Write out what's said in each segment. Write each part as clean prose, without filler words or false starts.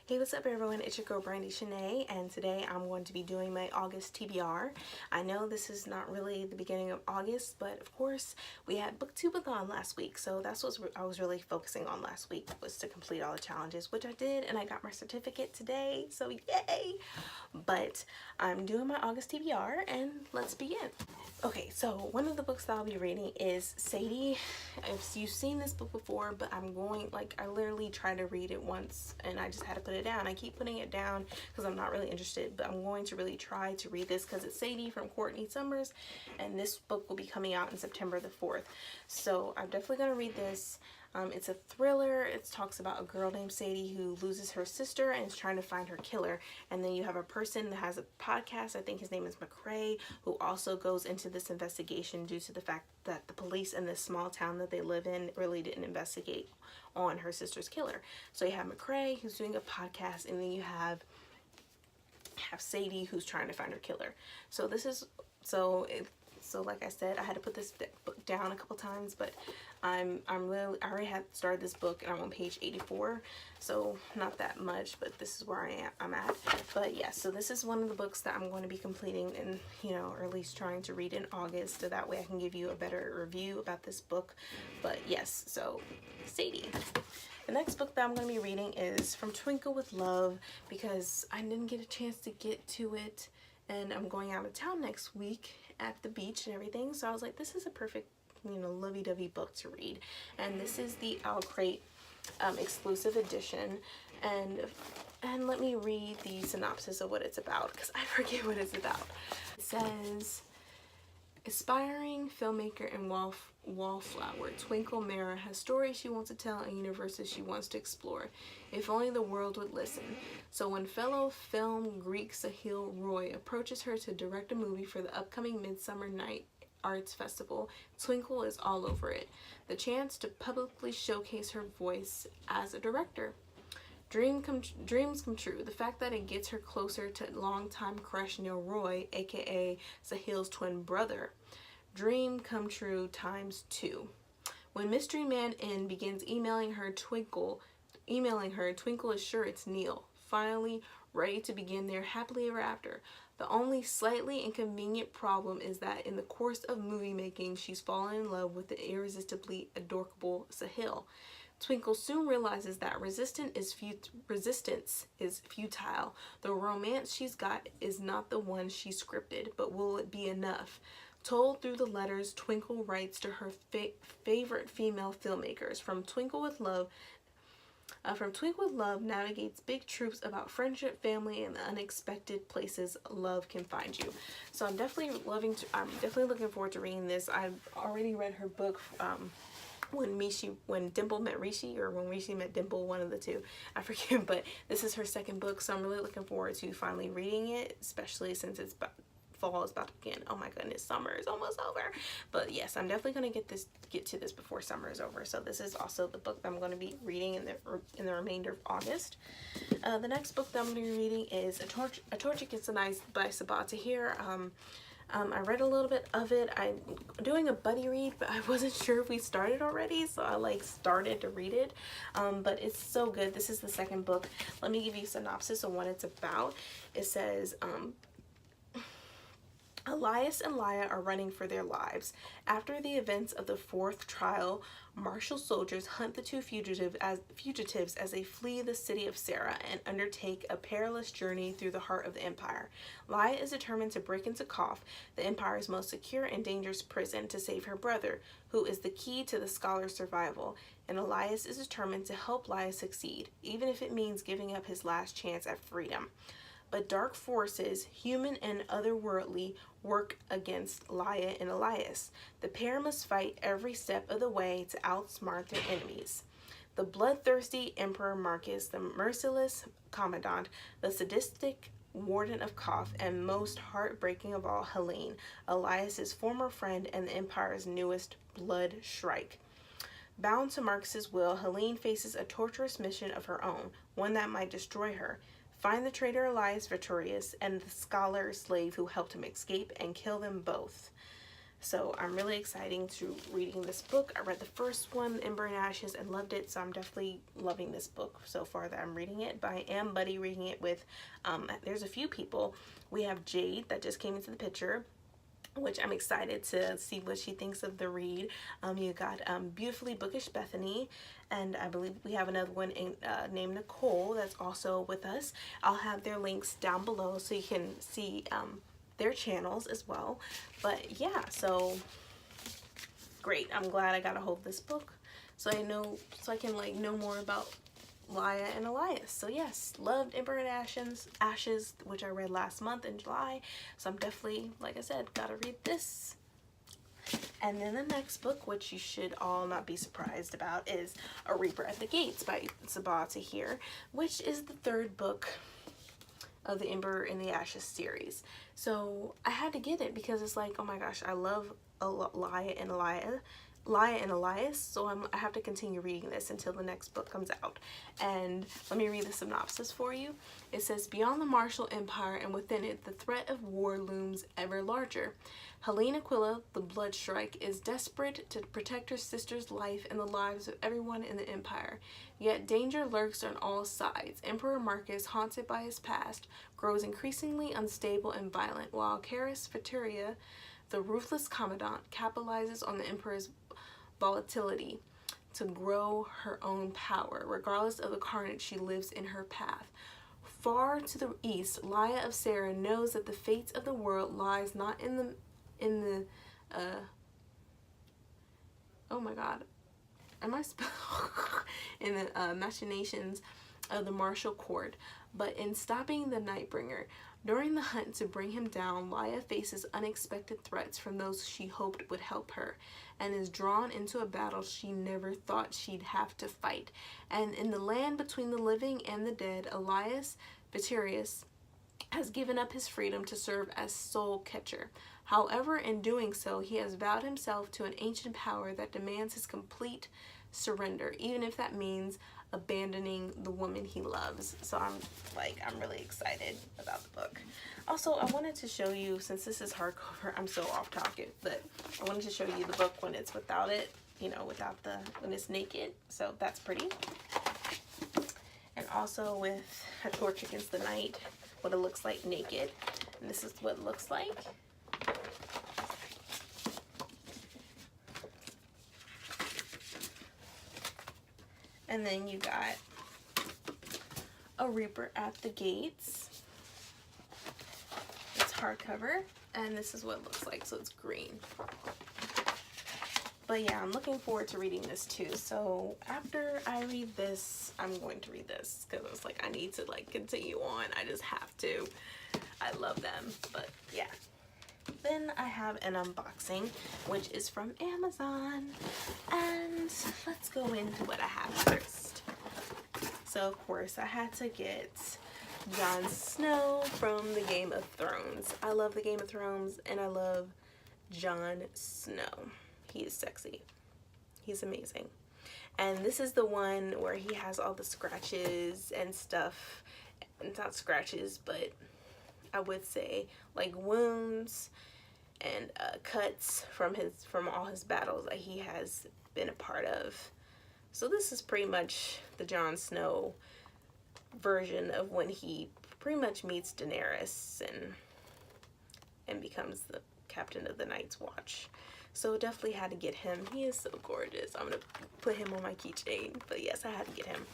Hey, what's up everyone? It's your girl Brandy Shanae, and today I'm going to be doing my August TBR. I know this is not really the beginning of August, but of course we had Booktubeathon last week, so that's what I was really focusing on last week, was to complete all the challenges, which I did, and I got my certificate today, so yay! But I'm doing my August TBR, and let's begin. Okay, so one of the books that I'll be reading is Sadie. If you've seen this book before, but I literally tried to read it once and I just had to put it down. I keep putting it down because I'm not really interested, but I'm going to really try to read this because it's Sadie from Courtney Summers, and this book will be coming out in September the 4th. So I'm definitely going to read this. It's a thriller. It talks about a girl named Sadie who loses her sister and is trying to find her killer. And then you have a person that has a podcast, I think his name is McCrae, who also goes into this investigation due to the fact that the police in this small town that they live in really didn't investigate on her sister's killer. So you have McCrae who's doing a podcast, and then you have Sadie who's trying to find her killer. So this is so like I said, I had to put this book down a couple times, but I already had started this book and I'm on page 84, so not that much, but this is where I'm at. But yeah, so this is one of the books that I'm going to be completing, and or at least trying to read in August, so that way I can give you a better review about this book. But yes, so Sadie. The next book that I'm going to be reading is From Twinkle with Love, because I didn't get a chance to get to it, and I'm going out of town next week at the beach and everything, so I was like, this is a perfect lovey-dovey book to read. And this is the Owl Crate exclusive edition, and let me read the synopsis of what it's about, because I forget what it's about. It says, aspiring filmmaker and wallflower Twinkle Mara has stories she wants to tell and universes she wants to explore. If only the world would listen. So when fellow film Greek Sahil Roy approaches her to direct a movie for the upcoming Midsummer Night Arts Festival, Twinkle is all over it. The chance to publicly showcase her voice as a director. Dreams come true. The fact that it gets her closer to longtime crush Neil Roy, aka Sahil's twin brother. Dream come true ×2. When Mystery Man N begins emailing her, Twinkle is sure it's Neil, finally ready to begin their happily ever after. The only slightly inconvenient problem is that in the course of movie making, she's fallen in love with the irresistibly adorable Sahil. Twinkle soon realizes that resistance is futile. The romance she's got is not the one she scripted, but will it be enough? Told through the letters Twinkle writes to her favorite female filmmakers. From Twinkle with Love navigates big truths about friendship, family, and the unexpected places love can find you. So I'm definitely looking forward to reading this. I've already read her book, when Dimple met Rishi, or when Rishi met Dimple, one of the two, I forget, but this is her second book, so I'm really looking forward to finally reading it, especially since fall is about to begin. Oh my goodness, summer is almost over. But yes, I'm definitely going to get to this before summer is over. So this is also the book that I'm going to be reading in the remainder of August. The next book that I'm going to be reading is A Torture Gets a Knife by Sabat Tahir. I read a little bit of it. I'm doing a buddy read, but I wasn't sure if we started already, so I started to read it. But it's so good. This is the second book. Let me give you a synopsis of what it's about. It says, Elias and Laya are running for their lives. After the events of the fourth trial, martial soldiers hunt the two fugitives as they flee the city of Sarah and undertake a perilous journey through the heart of the Empire. Laya is determined to break into Kof, the Empire's most secure and dangerous prison, to save her brother, who is the key to the scholar's survival. And Elias is determined to help Laya succeed, even if it means giving up his last chance at freedom. But dark forces, human and otherworldly, work against Laya and Elias. The pair must fight every step of the way to outsmart their enemies. The bloodthirsty Emperor Marcus, the merciless Commandant, the sadistic Warden of Kof, and most heartbreaking of all, Helene, Elias's former friend and the Empire's newest blood shrike. Bound to Marcus's will, Helene faces a torturous mission of her own, one that might destroy her. Find the traitor Elias victorious and the scholar slave who helped him escape, and kill them both. So I'm really excited to reading this book. I read the first one, Ember and Ashes, and loved it. So I'm definitely loving this book so far that I'm reading it. But I am buddy reading it with, there's a few people. We have Jade that just came into the picture, which I'm excited to see what she thinks of the read. You got Beautifully Bookish Bethany, and I believe we have another one named Nicole that's also with us. I'll have their links down below so you can see their channels as well. But yeah, so great. I'm glad I got a hold of this book so I can like know more about Laya and Elias. So yes, loved Ember and Ashes, which I read last month in July. So I'm definitely, like I said, gotta read this. And then the next book, which you should all not be surprised about, is A Reaper at the Gates by Sabaa Tahir, which is the third book of the Ember and the Ashes series. So I had to get it because it's like, oh my gosh, I love Laya and Elias, so I have to continue reading this until the next book comes out. And let me read the synopsis for you. It says, beyond the Martial Empire and within it, the threat of war looms ever larger. Helene Aquila, the Bloodstrike, is desperate to protect her sister's life and the lives of everyone in the Empire. Yet danger lurks on all sides. Emperor Marcus, haunted by his past, grows increasingly unstable and violent, while Caris Veteria, the ruthless commandant, capitalizes on the Emperor's volatility to grow her own power, regardless of the carnage she lives in her path. Far to the east, Laya of Sarah knows that the fate of the world lies not in the oh my god, in the machinations of the martial court, but in stopping the Nightbringer. During the hunt to bring him down, Laya faces unexpected threats from those she hoped would help her, and is drawn into a battle she never thought she'd have to fight. And in the land between the living and the dead, Elias Viterius has given up his freedom to serve as soul catcher. However, in doing so, he has vowed himself to an ancient power that demands his complete surrender, even if that means abandoning the woman he loves. So I'm really excited about the book. Also, I wanted to show you, since this is hardcover, I'm so off topic, but I wanted to show you the book when it's without it, when it's naked. So that's pretty. And also with A Torch Against the Night, what it looks like naked. And this is what it looks like. And then you got A Reaper at the Gates. It's hardcover, and this is what it looks like, so it's green. But yeah, I'm looking forward to reading this too. So after I read this, I'm going to read this because I was like, I need to continue on. I just have to. I love them, but yeah. Then I have an unboxing, which is from Amazon, and let's go into what I have first. So of course I had to get Jon Snow from the Game of Thrones. I love the Game of Thrones, and I love Jon Snow. He is sexy. He's amazing. And this is the one where he has all the scratches and stuff. It's not scratches, but I would say like wounds and cuts from all his battles that he has been a part of. So this is pretty much the Jon Snow version of when he pretty much meets Daenerys and becomes the captain of the Night's Watch. So definitely had to get him. He is so gorgeous. I'm gonna put him on my keychain, but yes, I had to get him.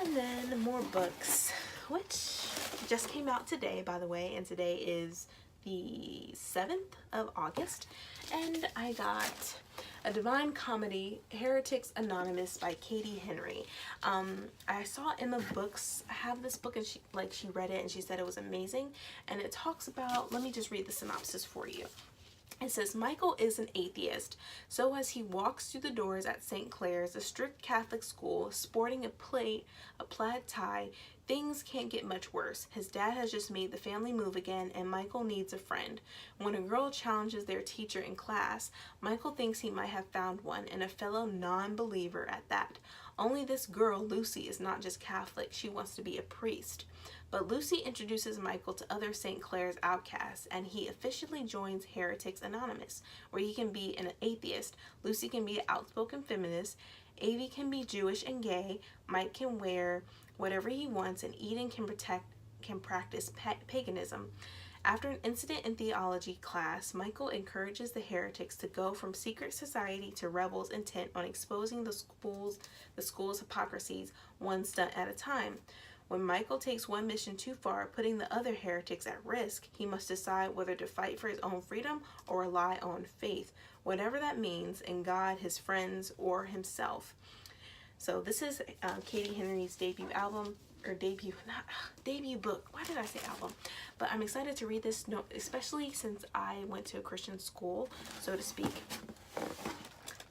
And then more books, which just came out today, by the way, and today is the 7th of August, and I got A Divine Comedy, Heretics Anonymous by Katie Henry. I saw Emma Books have this book, and she read it and she said it was amazing, and it talks about, let me just read the synopsis for you. It says, Michael is an atheist, so as he walks through the doors at St. Clair's, a strict Catholic school, sporting a plaid tie, things can't get much worse. His dad has just made the family move again, and Michael needs a friend. When a girl challenges their teacher in class, Michael thinks he might have found one, and a fellow non-believer at that. Only this girl, Lucy, is not just Catholic. She wants to be a priest. But Lucy introduces Michael to other St. Clair's outcasts, and he officially joins Heretics Anonymous, where he can be an atheist, Lucy can be an outspoken feminist, Avi can be Jewish and gay, Mike can wear whatever he wants, and Eden can practice paganism. After an incident in theology class, Michael encourages the heretics to go from secret society to rebels intent on exposing the school's hypocrisies, one stunt at a time. When Michael takes one mission too far, putting the other heretics at risk, he must decide whether to fight for his own freedom or rely on faith, whatever that means, in God, his friends, or himself. So this is Katie Henry's debut album, or debut book. Why did I say album? But I'm excited to read this, especially since I went to a Christian school, so to speak.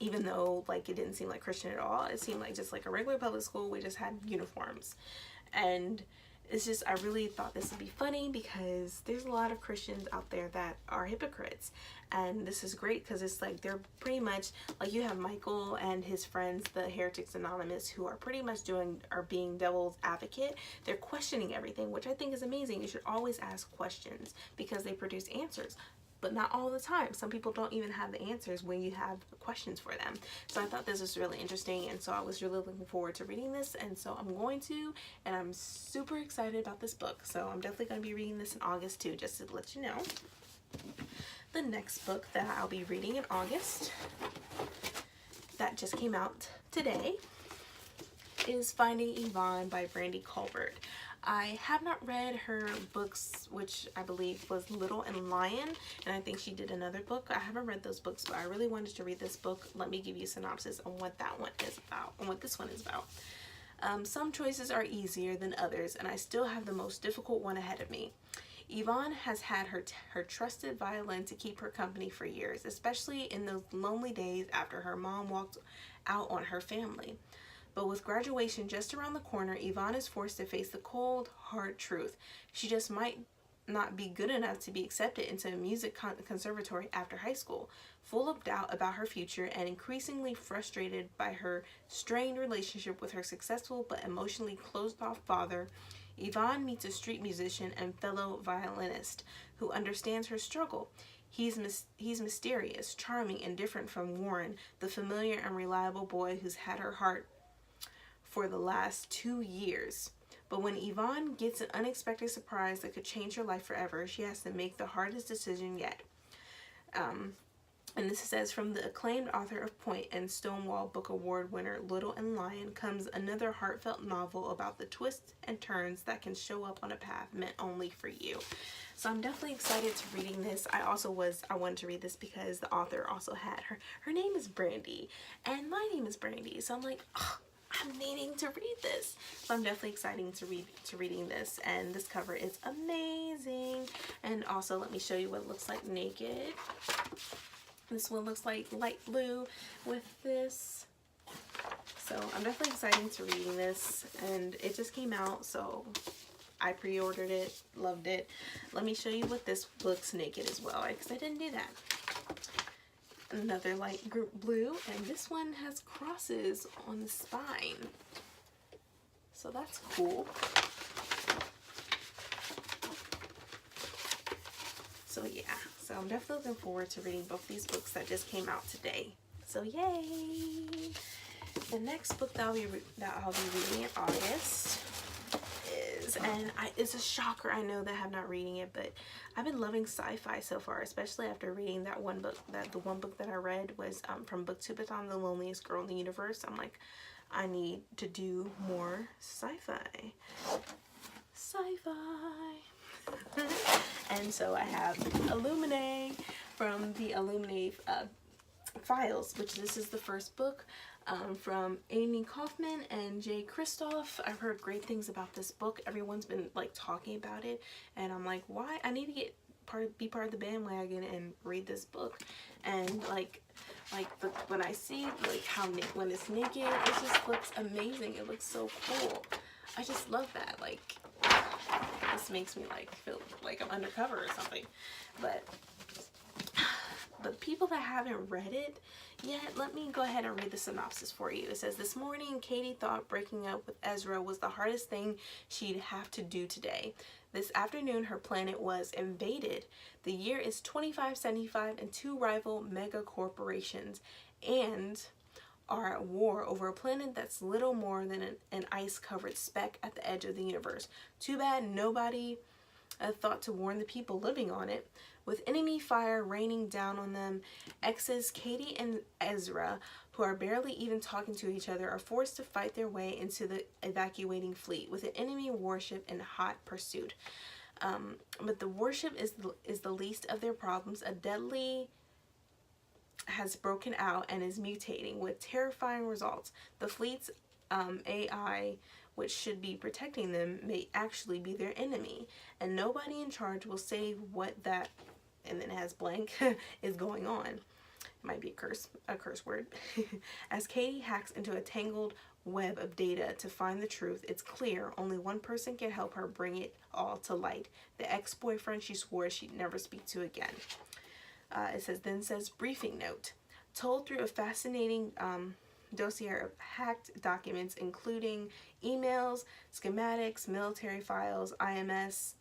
Even though like it didn't seem like Christian at all, it seemed like just like a regular public school. We just had uniforms. And it's just, I really thought this would be funny because there's a lot of Christians out there that are hypocrites, and this is great because it's like they're pretty much like, you have Michael and his friends, the Heretics Anonymous, who are pretty much being devil's advocate. They're questioning everything, which I think is amazing. You should always ask questions because they produce answers. But not all the time. Some people don't even have the answers when you have questions for them. So I thought this was really interesting, and so I was really looking forward to reading this, and so I'm going to, and I'm super excited about this book. So I'm definitely going to be reading this in August too, just to let you know. The next book that I'll be reading in August, that just came out today, is Finding Yvonne by Brandy Colbert. I have not read her books, which I believe was Little and Lion, and I think she did another book. I haven't read those books, but I really wanted to read this book. Let me give you a synopsis on what that one is about, and what this one is about. Some choices are easier than others, and I still have the most difficult one ahead of me. Yvonne has had her trusted violin to keep her company for years, especially in those lonely days after her mom walked out on her family. But with graduation just around the corner, Yvonne is forced to face the cold, hard truth. She just might not be good enough to be accepted into a music conservatory after high school. Full of doubt about her future and increasingly frustrated by her strained relationship with her successful but emotionally closed-off father, Yvonne meets a street musician and fellow violinist who understands her struggle. He's mysterious, charming, and different from Warren, the familiar and reliable boy who's had her heart for the last 2 years. But when Yvonne gets an unexpected surprise that could change her life forever, she has to make the hardest decision yet. And this says, from the acclaimed author of Point and Stonewall Book Award winner Little and Lion comes another heartfelt novel about the twists and turns that can show up on a path meant only for you. So I'm definitely excited to reading this. I wanted to read this because the author also had her name is Brandy, and my name is Brandy. So I'm like, oh, I'm needing to read this. So I'm definitely excited to reading this, and this cover is amazing. And also, let me show you what it looks like naked. This one looks like light blue with this. So I'm definitely excited to reading this, and it just came out, so I pre-ordered it, loved it. Let me show you what this looks naked as well, because I didn't do that. Another light blue, and this one has crosses on the spine, so that's cool. So yeah, so I'm definitely looking forward to reading both these books that just came out today. So yay! The next book that I'll be reading in August is, and it's a shocker, I know that I have not reading it, but I've been loving sci-fi so far, especially after reading that one book. The one book that I read was from Booktubeathon, The Loneliest Girl in the Universe. I'm like, I need to do more sci-fi. And so I have Illuminae from the Illuminae Files, which this is the first book from Amy Kaufman and Jay Kristoff. I've heard great things about this book. Everyone's been like talking about it, and I'm like, why? I need to be part of the bandwagon and read this book. And when I see like when it's naked, it just looks amazing. It looks so cool. I just love that. Like, this makes me like feel like I'm undercover or something. But but people that haven't read it yet, let me go ahead and read the synopsis for you. It says, this morning, Katie thought breaking up with Ezra was the hardest thing she'd have to do today. This afternoon, her planet was invaded. The year is 2575, and two rival mega corporations are at war over a planet that's little more than an ice-covered speck at the edge of the universe. Too bad nobody thought to warn the people living on it. With enemy fire raining down on them, exes Katie and Ezra, who are barely even talking to each other, are forced to fight their way into the evacuating fleet with an enemy warship in hot pursuit. But the warship is the least of their problems. A deadly has broken out and is mutating with terrifying results. The fleet's AI, which should be protecting them, may actually be their enemy, and nobody in charge will save what that, and then it has blank, is going on. It might be a curse word. As Katie hacks into a tangled web of data to find the truth, it's clear only one person can help her bring it all to light: the ex-boyfriend she swore she'd never speak to again. It says, briefing note. Told through a fascinating dossier of hacked documents, including emails, schematics, military files, IMS,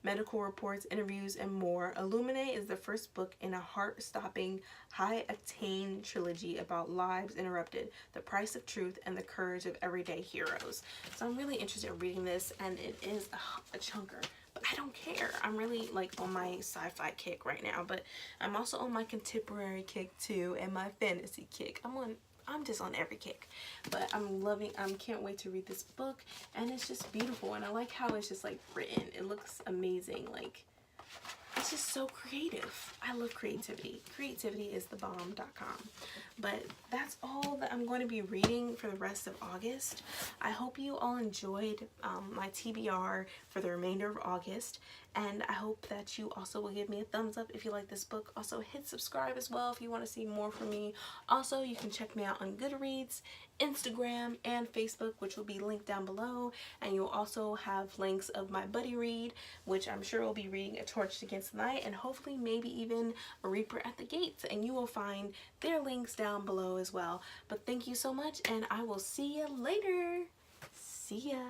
medical reports, interviews, and more. Illuminate is the first book in a heart-stopping, high-octane trilogy about lives interrupted, the price of truth, and the courage of everyday heroes. So I'm really interested in reading this, and it is a chunker. But I don't care. I'm really like on my sci-fi kick right now, but I'm also on my contemporary kick too, and my fantasy kick. I'm just on every kick. But can't wait to read this book, and it's just beautiful, and I like how it's just like written. It looks amazing. Like, it's just so creative. I love creativity. Creativity is the bomb.com. But that's all that I'm going to be reading for the rest of August. I hope you all enjoyed my TBR for the remainder of August, and I hope that you also will give me a thumbs up if you like this book. Also, hit subscribe as well if you want to see more from me. Also, you can check me out on Goodreads, Instagram, and Facebook, which will be linked down below, and you'll also have links of my buddy read, which I'm sure will be reading A Torch Against the Night, and hopefully maybe even A Reaper at the Gates, and you will find their links down below as well. But thank you so much, and I will see you later. See ya.